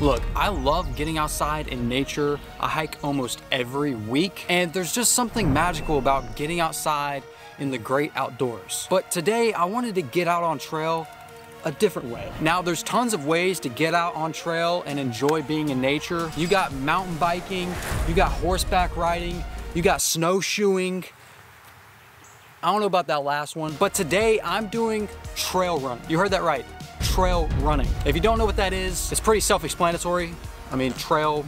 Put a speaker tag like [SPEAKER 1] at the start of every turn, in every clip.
[SPEAKER 1] Look, I love getting outside in nature. I hike almost every week, and there's just something magical about getting outside in the great outdoors. But today I wanted to get out on trail a different way. Now there's tons of ways to get out on trail and enjoy being in nature. You got mountain biking, you got horseback riding, you got snowshoeing. I don't know about that last one, but today I'm doing trail running. You heard that right, trail running. If you don't know what that is, it's pretty self-explanatory. I mean, trail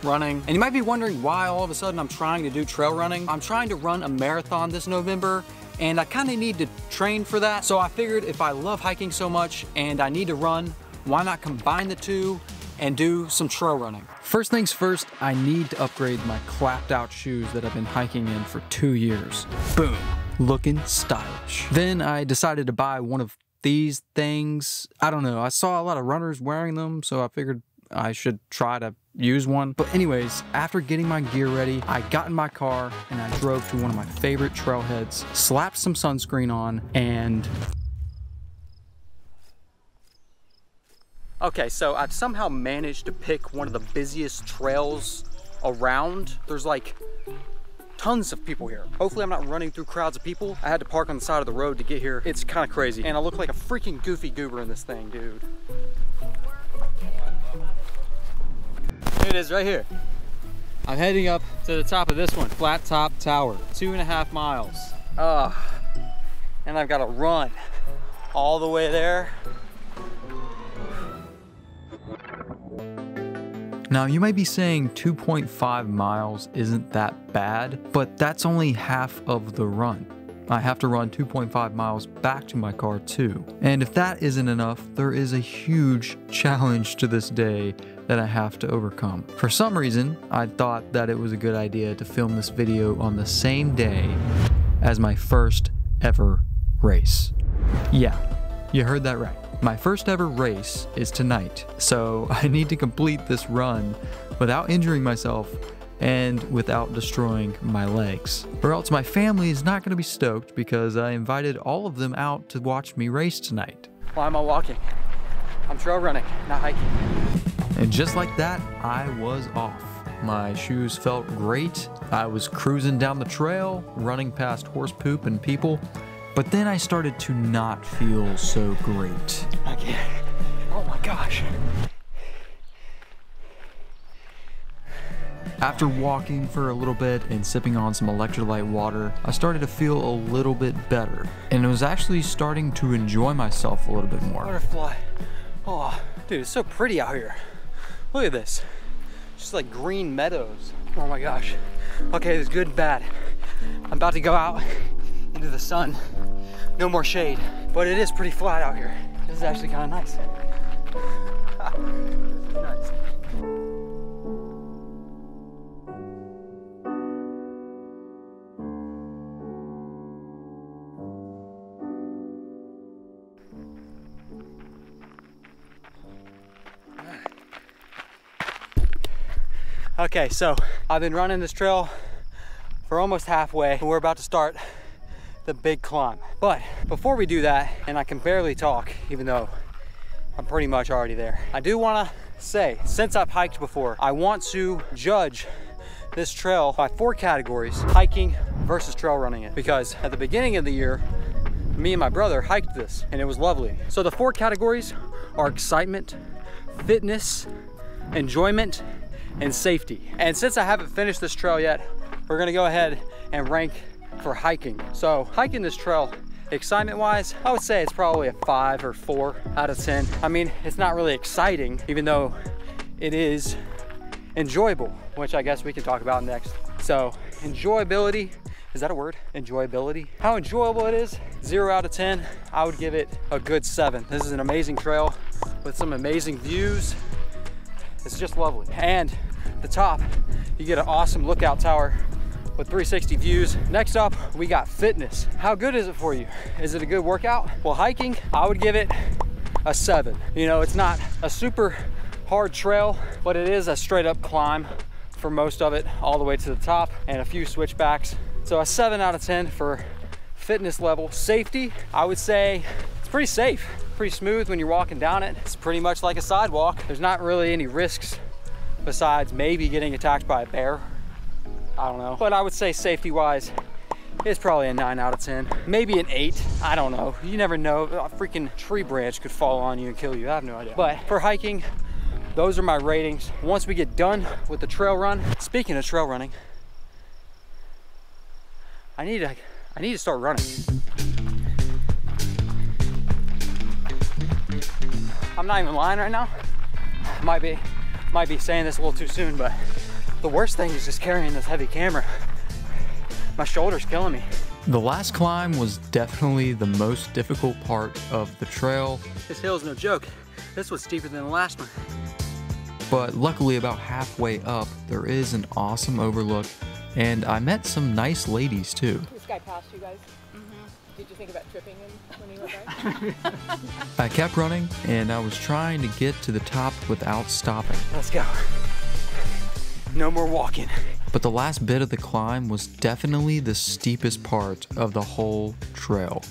[SPEAKER 1] running. And you might be wondering why all of a sudden I'm trying to do trail running. I'm trying to run a marathon this November, and I kind of need to train for that. So I figured if I love hiking so much and I need to run, why not combine the two and do some trail running? First things first, I need to upgrade my clapped out shoes that I've been hiking in for 2 years. Boom, looking stylish. Then I decided to buy one of these things. I don't know, I saw a lot of runners wearing them, so I figured I should try to use one. But anyways, after getting my gear ready, I got in my car and I drove to one of my favorite trailheads, slapped some sunscreen on, and okay, so I've somehow managed to pick one of the busiest trails around. There's like tons of people here. Hopefully I'm not running through crowds of people. I had to park on the side of the road to get here. It's kind of crazy. And I look like a freaking goofy goober in this thing, dude. Here it is right here. I'm heading up to the top of this one, Flat Top Tower, 2.5 miles. And I've got to run all the way there. Now you might be saying 2.5 miles isn't that bad, but that's only half of the run. I have to run 2.5 miles back to my car too. And if that isn't enough, there is a huge challenge to this day that I have to overcome. For some reason, I thought that it was a good idea to film this video on the same day as my first ever race. Yeah, you heard that right. My first ever race is tonight, so I need to complete this run without injuring myself and without destroying my legs. Or else my family is not going to be stoked because I invited all of them out to watch me race tonight. Why am I walking? I'm trail running, not hiking. And just like that, I was off. My shoes felt great. I was cruising down the trail, running past horse poop and people. But then I started to not feel so great. I can't. Oh my gosh. After walking for a little bit and sipping on some electrolyte water, I started to feel a little bit better. And I was actually starting to enjoy myself a little bit more. Butterfly. Oh, dude, it's so pretty out here. Look at this. Just like green meadows. Oh my gosh. Okay, there's good and bad. I'm about to go out into the sun. No more shade, but it is pretty flat out here. This is actually kind of nice. This is nice. Okay, so I've been running this trail for almost halfway, and we're about to start the big climb. But before we do that, and I can barely talk, even though I'm pretty much already there, I do want to say, since I've hiked before, I want to judge this trail by 4 categories: hiking versus trail running it. Because at the beginning of the year, me and my brother hiked this and it was lovely. So the 4 categories are excitement, fitness, enjoyment, and safety. And since I haven't finished this trail yet, we're gonna go ahead and rank for hiking. So hiking this trail, excitement wise, I would say it's probably a 5 or 4 out of 10. I mean, it's not really exciting, even though it is enjoyable, which I guess we can talk about next. So enjoyability, is that a word? Enjoyability. How enjoyable it is, 0 out of 10, I would give it a good 7. This is an amazing trail with some amazing views. It's just lovely. And the top, you get an awesome lookout tower with 360 views. Next up, we got fitness. How good is it for you? Is it a good workout? Well, hiking, I would give it a 7. You know, it's not a super hard trail, but it is a straight up climb for most of it, all the way to the top, and a few switchbacks. So a 7 out of 10 for fitness level. Safety, I would say it's pretty safe. pretty smooth when you're walking down it. It's pretty much like a sidewalk. There's not really any risks besides maybe getting attacked by a bear. I don't know. But I would say safety-wise, it's probably a 9 out of 10. Maybe an 8, I don't know. You never know, a freaking tree branch could fall on you and kill you, I have no idea. But for hiking, those are my ratings. Once we get done with the trail run, speaking of trail running, I need to start running. I'm not even lying right now. Might be saying this a little too soon, but the worst thing is just carrying this heavy camera. My shoulder's killing me.
[SPEAKER 2] The last climb was definitely the most difficult part of the trail.
[SPEAKER 1] This hill's no joke. This was steeper than the last one.
[SPEAKER 2] But luckily about halfway up, there is an awesome overlook, and I met some nice ladies too.
[SPEAKER 3] This guy passed you guys? Did you think about tripping him when he went by?
[SPEAKER 2] I kept running, and I was trying to get to the top without stopping.
[SPEAKER 1] Let's go. No more walking.
[SPEAKER 2] But the last bit of the climb was definitely the steepest part of the whole trail.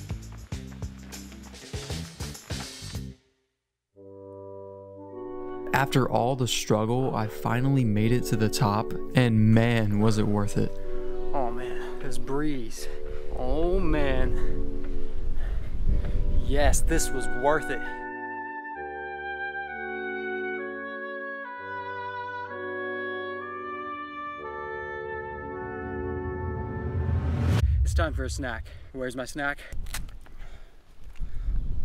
[SPEAKER 2] After all the struggle, I finally made it to the top, and man, was it worth it.
[SPEAKER 1] Oh man, this breeze. Oh man. Yes, this was worth it. It's time for a snack. Where's my snack?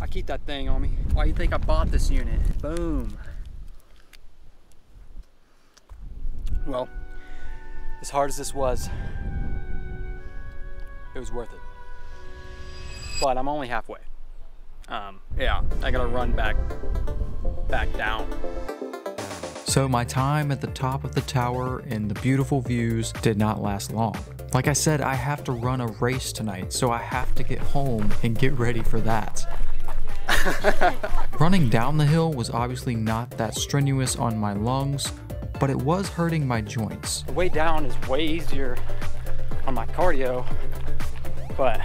[SPEAKER 1] I keep that thing on me. Why do you think I bought this unit? Boom. Well, as hard as this was, it was worth it. But I'm only halfway. Yeah, I gotta run back down.
[SPEAKER 2] So my time at the top of the tower and the beautiful views did not last long. Like I said, I have to run a race tonight, so I have to get home and get ready for that. Running down the hill was obviously not that strenuous on my lungs, but it was hurting my joints.
[SPEAKER 1] The way down is way easier on my cardio, but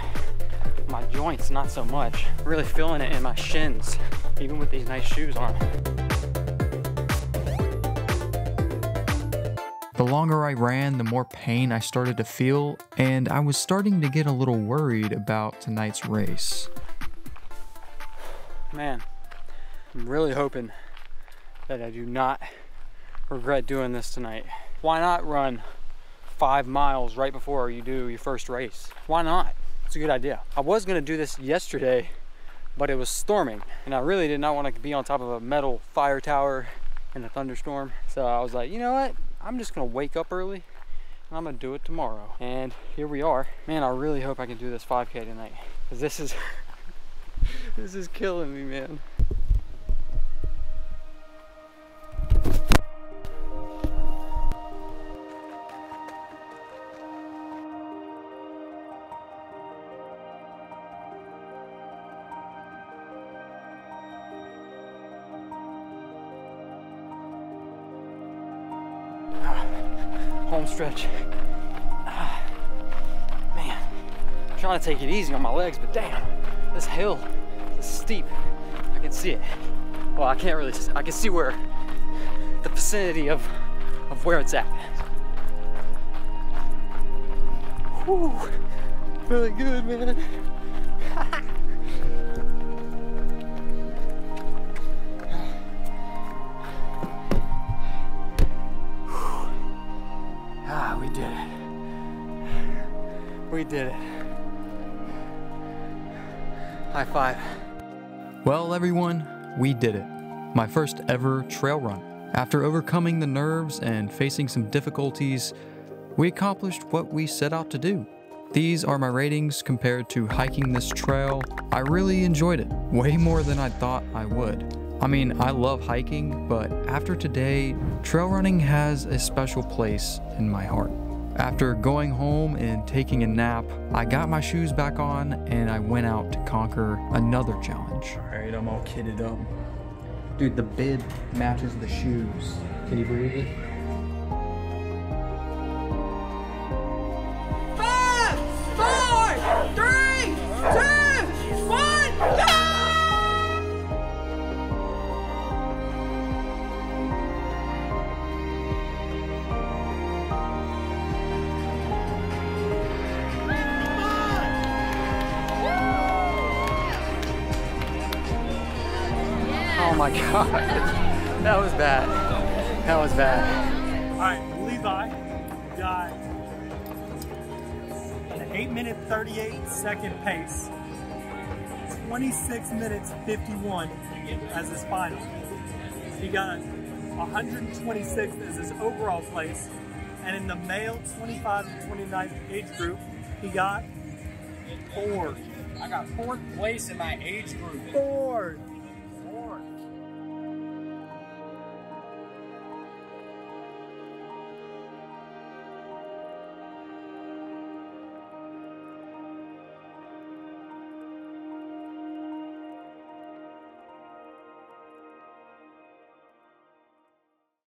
[SPEAKER 1] my joints not so much. Really feeling it in my shins, even with these nice shoes on.
[SPEAKER 2] The longer I ran, the more pain I started to feel, and I was starting to get a little worried about tonight's race.
[SPEAKER 1] Man, I'm really hoping that I do not regret doing this tonight. Why not run 5 miles right before you do your first race? Why not? It's a good idea. I was gonna do this yesterday, but it was storming, and I really did not want to be on top of a metal fire tower in a thunderstorm. So I was like, you know what? I'm just gonna wake up early and I'm gonna do it tomorrow. And here we are. Man, I really hope I can do this 5K tonight, because this is this is killing me, man. Home stretch. Man, I'm trying to take it easy on my legs, but damn, this hill is steep. I can see it. Well, I can't really, I can see where the vicinity of where it's at. Whew, feeling good, man. We did it. We did it. High five.
[SPEAKER 2] Well, everyone, we did it. My first ever trail run. After overcoming the nerves and facing some difficulties, we accomplished what we set out to do. These are my ratings compared to hiking this trail. I really enjoyed it, way more than I thought I would. I mean, I love hiking, but after today, trail running has a special place in my heart. After going home and taking a nap, I got my shoes back on and I went out to conquer another challenge. All right, I'm all kitted up. Dude, the bib matches the shoes. Can you believe it?
[SPEAKER 3] 5, 4, 3, 2, 1, go!
[SPEAKER 1] my God. That was bad. That was bad.
[SPEAKER 4] All right, Levi got an 8-minute 38-second pace, 26 minutes 51 as his final. He got 126th as his overall place, and in the male 25 to 29 age group, he got 4th.
[SPEAKER 5] I got 4th place in my age group.
[SPEAKER 4] 4th.